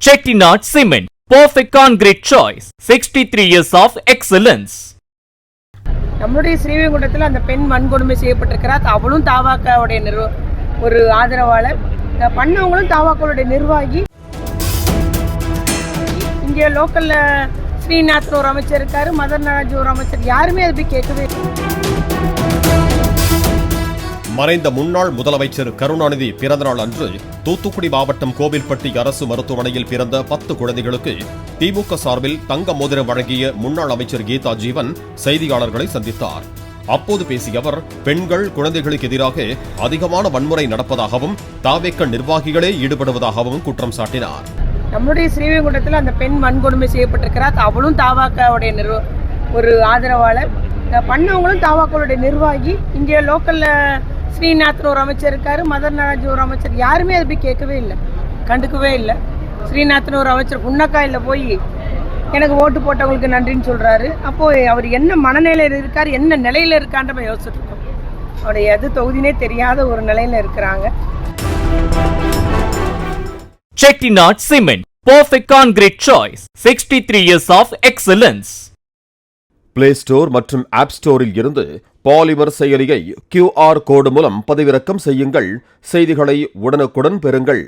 Chettinad Cement, perfect concrete choice. 63 years of excellence. நம்முடைய ஸ்ரீவைகுண்டத்தில் அந்த பெண் வன்கொடுமை செய்யப்பட்டிருக்கிறார். அவளும் தாவாக்காவுடைய ஒரு ஆதரவாளர், பண்ணவங்களும் தாவாக்காவுடைய நிர்வாகி. இங்கே லோக்கல்ல ஸ்ரீநாத்னு ஒரு அமைச்சர் இருக்காரு, மதன்ராஜ் ஒரு அமைச்சர், யாருமே அதை போய் கேட்கவே இல்லை. மறைந்த முன்னாள் முதலமைச்சர் கருணாநிதி பிறந்தநாள் அன்று தூத்துக்குடி மாவட்டம் கோவில்பட்டி அரசு மருத்துவமனையில் பிறந்த 10 குழந்தைகளுக்கு திமுக சார்பில் தங்க மோதிரம் வழங்கிய முன்னாள் அமைச்சர் கீதா ஜீவன் செய்தியாளர்களை சந்தித்தார். அப்போது பேசிய அவர், பெண்கள் குழந்தைகளுக்கு எதிராக அதிகமான வன்முறை நடப்பதாகவும் தாவேக்க நிர்வாகிகளே ஈடுபடுவதாகவும் குற்றம் சாட்டினார். நம்முடைய ஸ்ரீவைகுண்டத்தில் அந்த பெண் வன்கொடுமை செய்யப்பட்டிருக்கிறார். அவளும் தாவாக்காவுடைய ஒரு ஆதரவாளர், பண்ணவங்களும் தாவாக்காவுடைய நிர்வாகி. இங்கே லோக்கல்ல ஸ்ரீநாத்னு ஒரு அமைச்சர் இருக்காரு, மதன்ராஜ் ஒரு அமைச்சர், யாருமே அதை போய் கேட்கவே இல்லை, கண்டுக்கவே இல்லை. ஸ்ரீநாத்னு ஒரு அமைச்சர் புன்னக்காயில் போய் எனக்கு ஓட்டு போட்டவங்களுக்கு நன்றின்னு சொல்றாரு. அப்போ அவர் என்ன மனநிலையில் இருக்காரு, என்ன நிலையில இருக்கான்ற யோசிச்சுட்டு இருக்கோம். அவருடைய எது தொகுதினே தெரியாத ஒரு நிலையில இருக்கிறாங்க. Chettinad Cement, perfect concrete choice. 63 years of excellence. Play store மற்றும் ஆப் ஸ்டோரில் இருந்து பாலிமர் செயலியை QR கோடு மூலம் பதிவிறக்கம் செய்யுங்கள். செய்திகளை உடனுக்குடன் பெறுங்கள்.